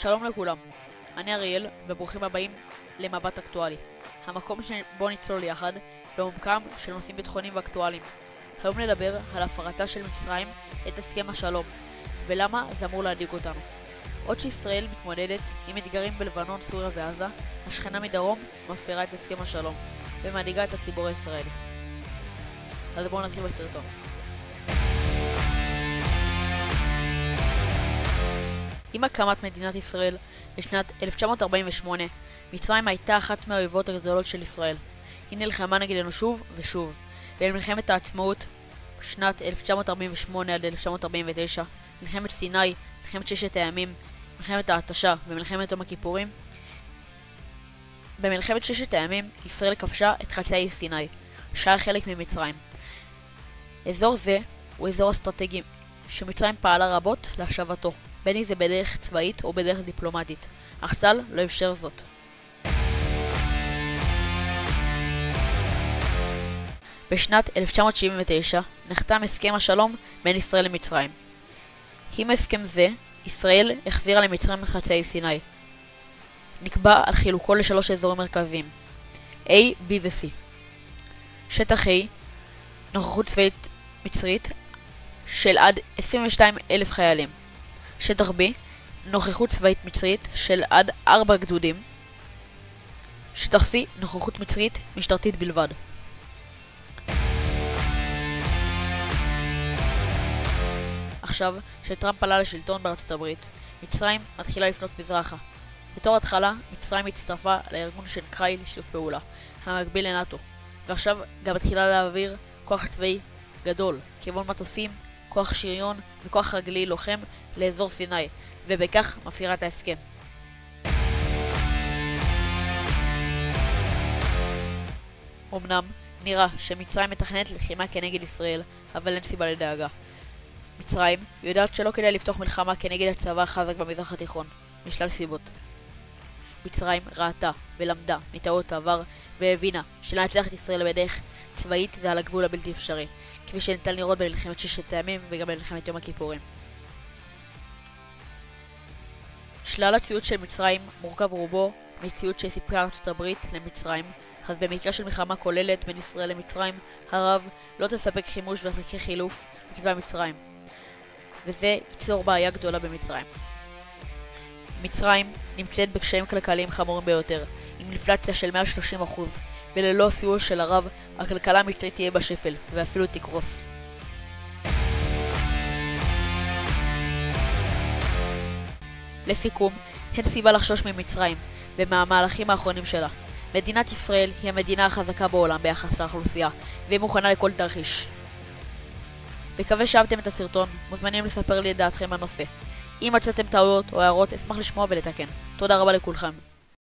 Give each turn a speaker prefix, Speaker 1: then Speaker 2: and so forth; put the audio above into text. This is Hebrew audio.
Speaker 1: שלום לכולם, אני אריאל וברוכים הבאים למבט אקטואלי, המקום שבו נצלול יחד לעומקם של נושאים ביטחוניים ואקטואליים. היום נדבר על הפרתה של מצרים את הסכם השלום ולמה זה אמור להדאיג אותנו. עוד שישראל מתמודדת עם אתגרים בלבנון, סוריה ועזה, השכנה מדרום מפרה את הסכם השלום ומדאיגה את הציבור הישראלי. אז בואו נתחיל בסרטון. עם הקמת מדינת ישראל בשנת 1948, מצרים הייתה אחת מהאויבות הגדולות של ישראל. היא נלחמה נגדנו שוב ושוב, ובמלחמת העצמאות שנת 1948 עד 1949, מלחמת סיני, מלחמת ששת הימים, מלחמת ההתשה ומלחמת יום הכיפורים. במלחמת ששת הימים ישראל כבשה את חצי האי סיני, שהיה חלק ממצרים. אזור זה הוא אזור אסטרטגי שמצרים פעלה רבות להשבתו, בין אם זה בדרך צבאית או בדרך דיפלומטית, אך צה"ל לא אפשר זאת. בשנת 1979 נחתם הסכם השלום בין ישראל למצרים. עם הסכם זה, ישראל החזירה למצרים את חצי האי סיני. נקבע על חילוקו לשלוש אזורים מרכזיים, A, B ו-C. שטח A, נוכחות צבאית מצרית של עד 22,000 חיילים. שטח B, נוכחות צבאית מצרית של עד 4 גדודים. שטח C, נוכחות מצרית משטרתית בלבד. עכשיו, שטראמפ עלה לשלטון בארצות הברית, מצרים מתחילה לפנות מזרחה. בתור התחלה, מצרים הצטרפה לארגון שנקרא לשיתוף פעולה, המקביל לנאטו, ועכשיו גם מתחילה להעביר כוח צבאי גדול, כגון מטוסים, כוח שריון וכוח רגלי לוחם לאזור סיני, ובכך מפירה את ההסכם. אמנם נראה שמצרים מתכננת לחימה כנגד ישראל, אבל אין סיבה לדאגה. מצרים יודעת שלא כדאי לפתוח מלחמה כנגד הצבא החזק במזרח התיכון, משלל סיבות. מצרים ראתה ולמדה מטעות העבר והבינה שלנצח את ישראל בדרך צבאית זה על הגבול הבלתי אפשרי, כפי שניתן לראות במלחמת ששת הימים וגם במלחמת יום הכיפורים. שלל הציוד של מצרים מורכב רובו מציוד שסיפקה ארצות הברית למצרים, אז במקרה של מלחמה כוללת בין ישראל למצרים, הרב לא תספק חימוש וחלקי חילוף לצבא מצרים, וזה ייצור בעיה גדולה במצרים. מצרים נמצאת בקשיים כלכליים חמורים ביותר, עם אינפלציה של 130%, וללא סיוע של הרב, הכלכלה המצרית תהיה בשפל, ואפילו תקרוס. לסיכום, אין סיבה לחשוש ממצרים, ומהמהלכים האחרונים שלה. מדינת ישראל היא המדינה החזקה בעולם ביחס לאוכלוסייה, והיא מוכנה לכל תרחיש. מקווה שאהבתם את הסרטון, מוזמנים לספר לי את דעתכם בנושא. אם מצאתם טעויות או הערות, אשמח לשמוע ולתקן. תודה רבה לכולכם.